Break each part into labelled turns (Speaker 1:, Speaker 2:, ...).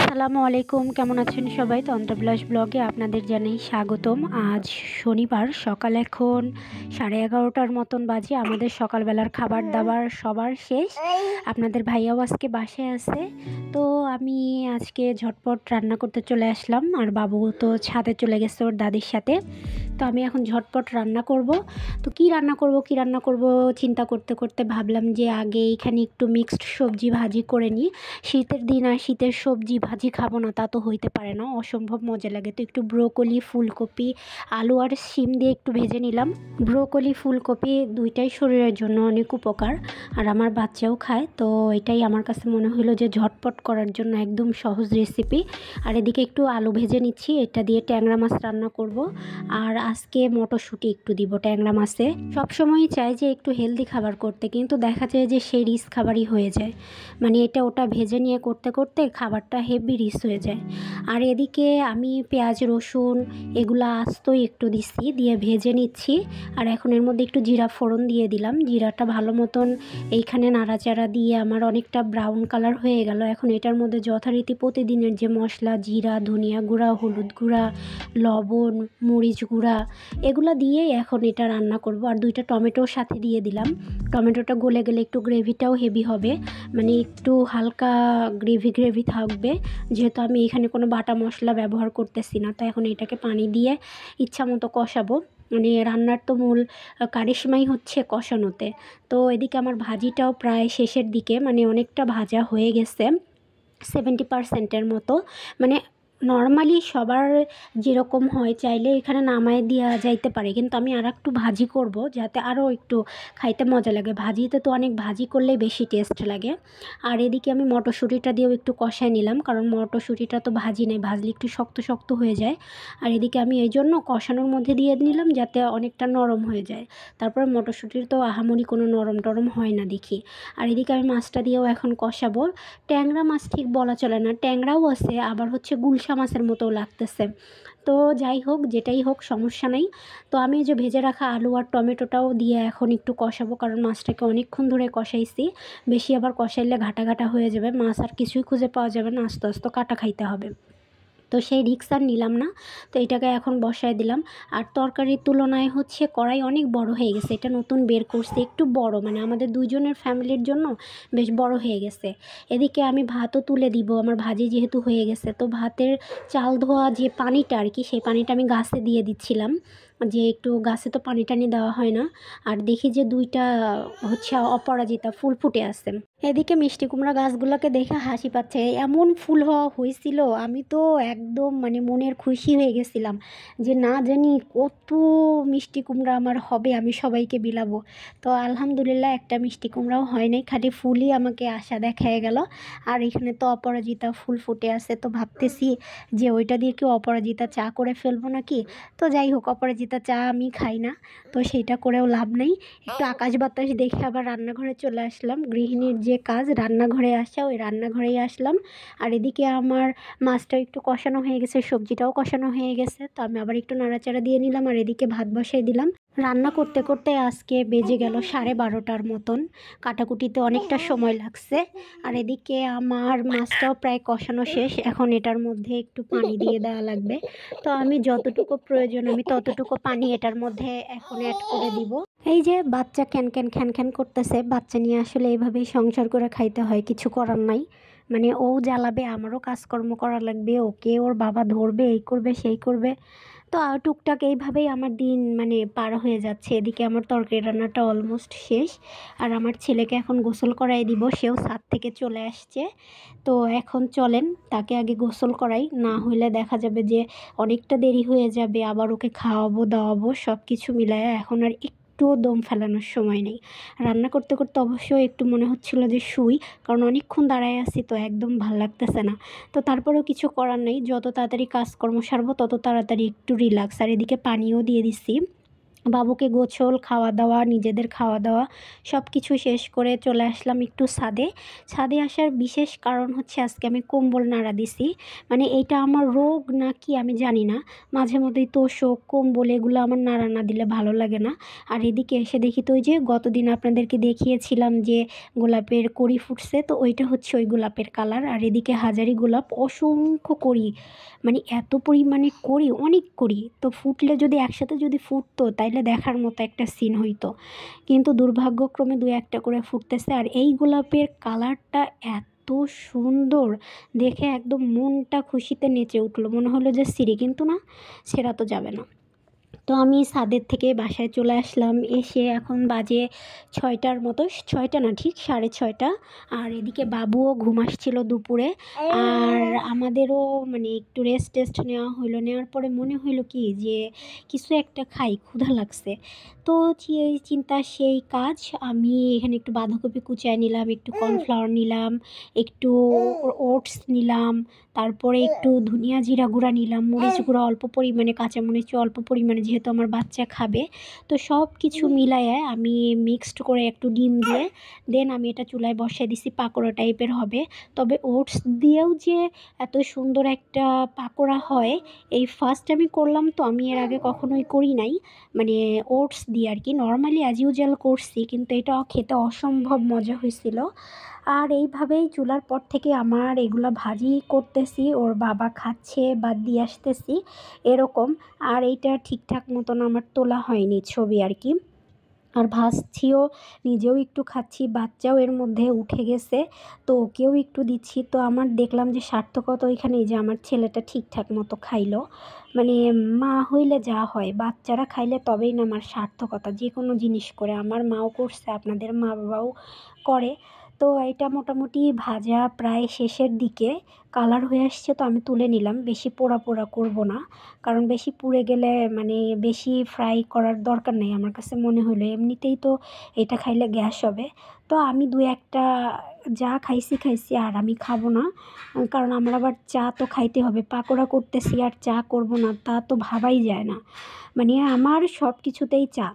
Speaker 1: আসসালামু আলাইকুম, কেমন আছেন সবাই? তন্ত্রবিলাস ব্লগে আপনাদের জানাই স্বাগতম। আজ শনিবার, সকাল এখন 11:30টার মতন বাজে। আমাদের সকালবেলার খাবার দাবার সবার শেষ। আপনাদের ভাইয়াও আজকে বাসায় আছে, তো আমি আজকে ঝটপট রান্না করতে চলে আসলাম। আর বাবু তো ছাদে চলে গেছে ওর দাদির সাথে। তো আমি এখন ঝটপট রান্না করব। তো কি রান্না করব চিন্তা করতে করতে ভাবলাম যে আগে এখানে একটু মিক্সড সবজি ভাজি করে নিই। শীতের দিন আর শীতের সবজি ভাজি খাবো না তা তো হইতে পারে না, অসম্ভব মজা লাগে। তো একটু ব্রোকলি, ফুলকপি, আলু আর শিম দিয়ে একটু ভেজে নিলাম। ব্রোকলি ফুলকপি দুইটাই শরীরের জন্য অনেক উপকার, আর আমার বাচ্চাও খায়। তো এটাই আমার কাছে মনে হলো যে ঝটপট করার জন্য একদম সহজ রেসিপি। আর এদিকে একটু আলু ভেজে নিচ্ছি, এটা দিয়ে ট্যাংরা মাছ রান্না করব। আর আজকে মটরশুঁটি একটু দিব ট্যাংরা মাছে। সবসময়ই চাই যে একটু হেলদি খাবার করতে, কিন্তু দেখা যায় যে সেই রিচ খাবারই হয়ে যায়। মানে এটা ওটা ভেজে নিয়ে করতে করতে খাবারটা হেভি রিচ হয়ে যায়। আর এদিকে আমি পেঁয়াজ রসুন এগুলো আস্তই একটু দিচ্ছি, দিয়ে ভেজে নিচ্ছি। আর এখন এর মধ্যে একটু জিরা ফোড়ন দিয়ে দিলাম। জিরাটা ভালো মতন এইখানে নাড়াচাড়া দিয়ে আমার অনেকটা ব্রাউন কালার হয়ে গেল। এখন এটার মধ্যে যথারীতি প্রতিদিনের যে মশলা, জিরা, ধনিয়া গুঁড়া, হলুদ গুঁড়া, লবণ, মরিচ গুঁড়া, এগুলো দিয়েই এখন এটা রান্না করব। আর দুইটা টমেটোর সাথে দিয়ে দিলাম। টমেটোটা গলে গেলে একটু গ্রেভিটাও হেভি হবে, মানে একটু হালকা গ্রেভি থাকবে, যেহেতু আমি এখানে কোনো বাটা মশলা ব্যবহার করতেছি না। তো এখন এটাকে পানি দিয়ে ইচ্ছা মতো কষাবো। মানে রান্নার তো মূল কারিশমাই হচ্ছে কষানোতে। তো এদিকে আমার ভাজিটাও প্রায় শেষের দিকে, মানে অনেকটা ভাজা হয়ে গেছে, 70%-এর মতো। মানে নর্মালি সবার যেরকম হয় চাইলে এখানে নামায় দেওয়া যাইতে পারে, কিন্তু আমি আর একটু ভাজি করব যাতে আরও একটু খাইতে মজা লাগে। ভাজিতে তো অনেক ভাজি করলেই বেশি টেস্ট লাগে। আর এদিকে আমি মটরশুঁটিটা দিয়েও একটু কষায় নিলাম, কারণ মটরশুঁটিটা তো ভাজি নেই, ভাজলে একটু শক্ত শক্ত হয়ে যায়। আর এদিকে আমি এই জন্য কষানোর মধ্যে দিয়ে নিলাম যাতে অনেকটা নরম হয়ে যায়। তারপরে মটরশুঁটির তো আহামরি কোনো নরম টরম হয় না দেখি। আর এদিকে আমি মাছটা দিয়েও এখন কষাবো। ট্যাংরা মাছ ঠিক বলা চলে না, ট্যাংরাও আছে, আবার হচ্ছে গুলশা মাছের মতোও লাগতেছে। তো যাই হোক, যেটাই হোক সমস্যা নেই। তো আমি যে ভেজে রাখা আলু আর টমেটোটাও দিয়ে এখন একটু কষাবো, কারণ মাছটাকে অনেকক্ষণ ধরে কষাইছি। বেশি আবার কষাইলে ঘাটা ঘাটা হয়ে যাবে, মাছ আর কিছুই খুঁজে পাওয়া যাবে না, আস্তে আস্তে কাটা খাইতে হবে। তো সেই রিস্ক আর নিলাম না। তো এটাকে এখন বসায় দিলাম। আর তরকারির তুলনায় হচ্ছে কড়াই অনেক বড় হয়ে গেছে, এটা নতুন বের করছে, একটু বড়, মানে আমাদের দুইজনের ফ্যামিলির জন্য বেশ বড় হয়ে গেছে। এদিকে আমি ভাতও তুলে দিব, আমার ভাজি যেহেতু হয়ে গেছে। তো ভাতের চাল ধোয়া যে পানিটা আর কি, সেই পানিটা আমি গাছে দিয়ে দিচ্ছিলাম, যে একটু গাছে তো পানি টানি দেওয়া হয় না। আর দেখি যে দুইটা হচ্ছে অপরাজিতা ফুল ফুটে আছে। এদিকে মিষ্টি কুমড়া গাছগুলোকে দেখে হাসি পাচ্ছে, এমন ফুল হওয়া হয়েছিল। আমি তো একদম মানে মনের খুশি হয়ে গেছিলাম যে না জানি কত মিষ্টি কুমড়া আমার হবে, আমি সবাইকে বিলাবো। তো আলহামদুলিল্লাহ একটা মিষ্টি কুমড়াও হয় নাই, খালি ফুলই আমাকে আশা দেখায় গেল। আর এখানে তো অপরাজিতা ফুল ফুটে আছে, তো ভাবতেছি যে ওইটা দিয়ে কি অপরাজিতা চা করে ফেলবো নাকি। তো যাই হোক, অপরাজিতা চা আমি খাই না, তো সেইটা করেও লাভ নেই। একটু আকাশ বাতাস দেখে আবার রান্নাঘরে চলে আসলাম। গৃহিণীর যে কাজ রান্নাঘরে আসা, ওই রান্নাঘরেই আসলাম। আর এদিকে আমার মাছটাও একটু কষানো হয়ে গেছে, সবজিটাও কষানো হয়ে গেছে। তো আমি আবার একটু নাড়াচাড়া দিয়ে নিলাম, আর এদিকে ভাত বসাই দিলাম। রান্না করতে করতে আজকে বেজে গেল 12:30টার মতন, কাটাকুটিতে অনেকটা সময় লাগছে। আর এদিকে আমার মাছটাও প্রায় কষানো শেষ, এখন এটার মধ্যে একটু পানি দিয়ে দেওয়া লাগবে। তো আমি যতটুকু প্রয়োজন আমি ততটুকু পানি এটার মধ্যে এখন অ্যাড করে দিব। এই যে বাচ্চা ক্যান ক্যান খ্যান খ্যান করতেছে, বাচ্চা নিয়ে আসলে এইভাবেই সংসার করে খাইতে হয়, কিছু করার নাই। মানে ও জ্বালাবে, আমারও কাজকর্ম করা লাগবে, ওকে ওর বাবা ধরবে, এই করবে সেই করবে। তো টুকটাক এইভাবেই আমার দিন মানে পার হয়ে যাচ্ছে। এদিকে আমার তরকারি রান্নাটা অলমোস্ট শেষ। আর আমার ছেলেকে এখন গোসল করাই দিব, সেও ছাদ থেকে চলে আসছে। তো এখন চলেন তাকে আগে গোসল করাই, না হইলে দেখা যাবে যে অনেকটা দেরি হয়ে যাবে। আবার ওকে খাওয়াবো দাওয়াবো সব কিছু মিলায় এখন আর একটুও দম ফেলানোর সময় নেই। রান্না করতে করতে অবশ্যই একটু মনে হচ্ছিল যে শুই, কারণ অনেকক্ষণ দাঁড়ায় আছি, তো একদম ভাল লাগতেছে না। তো তারপরেও কিছু করার নেই, যত তাড়াতাড়ি কাজকর্ম সারবো তত তাড়াতাড়ি একটু রিল্যাক্স। আর এদিকে পানিও দিয়ে দিচ্ছি, বাবুকে গোসল, খাওয়া দাওয়া, নিজেদের খাওয়া দাওয়া সব কিছু শেষ করে চলে আসলাম একটু ছাদে। ছাদে আসার বিশেষ কারণ হচ্ছে আজকে আমি কম্বল নাড়া দিছি। মানে এইটা আমার রোগ না কি আমি জানি না, মাঝে মধ্যেই তোশক কম্বল এগুলো আমার নাড়া না দিলে ভালো লাগে না। আর এদিকে এসে দেখি তো ওই যে গতদিন আপনাদেরকে দেখিয়েছিলাম যে গোলাপের কড়ি ফুটছে, তো ওইটা হচ্ছে ওই গোলাপের কালার। আর এদিকে হাজারি গোলাপ, অসংখ্য কড়ি, মানে এত পরিমাণে করি, অনেক করি, তো ফুটলে যদি একসাথে যদি ফুটতো তাইলে দেখার মতো একটা সিন হইতো। কিন্তু দুর্ভাগ্যক্রমে দু একটা করে ফুটতেছে। আর এই গোলাপের কালারটা এত সুন্দর, দেখে একদম মনটা খুশিতে নেচে উঠলো, মনে হলো যে সিঁড়ি, কিন্তু না, সেরা তো যাবে না। তো আমি ছাদের থেকে বাসায় চলে আসলাম। এসে এখন বাজে ৬টার মতো, ৬টা না, ঠিক ৬:৩০। আর এদিকে বাবুও ঘুম আসছিল দুপুরে। আর আমাদেরও মানে একটু রেস্ট টেস্ট নেওয়া হইলো। নেওয়ার পরে মনে হইলো কি যে কিছু একটা খাই, ক্ষুধা লাগছে। তো এই চিন্তা সেই কাজ, আমি এখানে একটু বাঁধাকপি কুচায় নিলাম, একটু কর্নফ্লাওয়ার নিলাম, একটু ওটস নিলাম, তারপরে একটু ধনিয়া জিরা গুঁড়া নিলাম, মরিচ গুঁড়া অল্প পরিমাণে, কাঁচামরিচও অল্প পরিমাণে, যেহেতু আমার বাচ্চা খাবে। তো সব কিছু মিলায়ে আমি মিক্সড করে একটু ডিম দিয়ে দেন আমি এটা চুলায় বসিয়ে দিছি, পাকোড়া টাইপের হবে। তবে ওটস দিয়েও যে এত সুন্দর একটা পাকোড়া হয়, এই ফার্স্ট আমি করলাম। তো আমি এর আগে কখনোই করি নাই, মানে ওটস দিয়ে আর কি, নর্মালি অ্যাজ ইউজুয়াল করছি, কিন্তু এটা খেতে অসম্ভব মজা হয়েছিল। আর এইভাবেই চুলার পর থেকে আমার এগুলো ভাজি করতেছি, ওর বাবা খাচ্ছে বা দিয়ে আসতেছি এরকম। আর এইটা ঠিকঠাক মতন আমার তোলা হয়নি ছবি আর কি। আর ভাজছিও, নিজেও একটু খাচ্ছি, বাচ্চাও এর মধ্যে উঠে গেছে, তো ওকেও একটু দিচ্ছি। তো আমার দেখলাম যে সার্থকতা ওইখানেই, যে আমার ছেলেটা ঠিকঠাক মতো খাইলো। মানে মা হইলে যা হয়, বাচ্চারা খাইলে তবেই না আমার সার্থকতা, যে কোনো জিনিস করে। আমার মাও করছে, আপনাদের মা বাবাও করে। তো এটা মোটামুটি ভাজা প্রায় শেষের দিকে, কালার হয়ে আসছে, তো আমি তুলে নিলাম। বেশি পোড়া পোড়া করব না, কারণ বেশি পুড়ে গেলে মানে বেশি ফ্রাই করার দরকার নেই আমার কাছে মনে হলো। এমনিতেই তো এটা খাইলে গ্যাস হবে। তো আমি দু একটা যা খাইছি খাইছি, আর আমি খাবো না, কারণ আমার আবার চা তো খাইতে হবে। পাকোড়া করতেছি আর চা করব না, তা তো ভাবাই যায় না। মানে আমার সব কিছুতেই চা।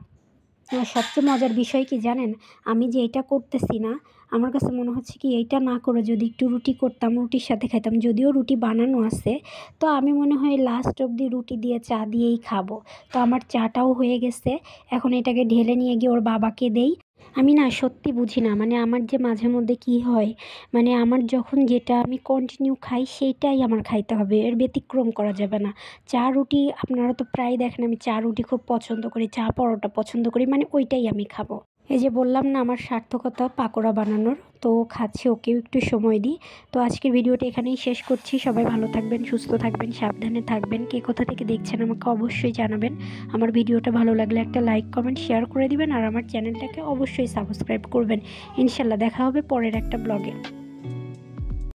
Speaker 1: আর সবচেয়ে মজার বিষয় কি জানেন, আমি যে এটা করতেছি না, আমার কাছে মনে হচ্ছে কি এইটা না করে যদি একটু রুটি করতাম, রুটির সাথে খাইতাম। যদিও রুটি বানানো আছে, তো আমি মনে হয় লাস্ট অবধি রুটি দিয়ে চা দিয়েই খাবো। তো আমার চাটাও হয়ে গেছে, এখন এটাকে ঢেলে নিয়ে গিয়ে ওর বাবাকে দেই। আমি না সত্যি বুঝি না, মানে আমার যে মাঝে মধ্যে কি হয়, মানে আমার যখন যেটা আমি কন্টিনিউ খাই সেইটাই আমার খাইতে হবে, এর ব্যতিক্রম করা যাবে না। চা রুটি আপনারা তো প্রায় দেখেন আমি চা রুটি খুব পছন্দ করি, চা পরোটা পছন্দ করি, মানে ওইটাই আমি খাবো। এই যে বললাম না আমার সার্থকতা পাকোড়া বানানোর, তো খাচ্ছি, ওকেও একটু সময় দিই। তো আজকের ভিডিওটা এখানেই শেষ করছি। সবাই ভালো থাকবেন, সুস্থ থাকবেন, সাবধানে থাকবেন। কে কোথা থেকে দেখছেন আমাকে অবশ্যই জানাবেন। আমার ভিডিওটা ভালো লাগলে একটা লাইক কমেন্ট শেয়ার করে দিবেন, আর আমার চ্যানেলটাকে অবশ্যই সাবস্ক্রাইব করবেন। ইনশাল্লাহ দেখা হবে পরের একটা ব্লগে।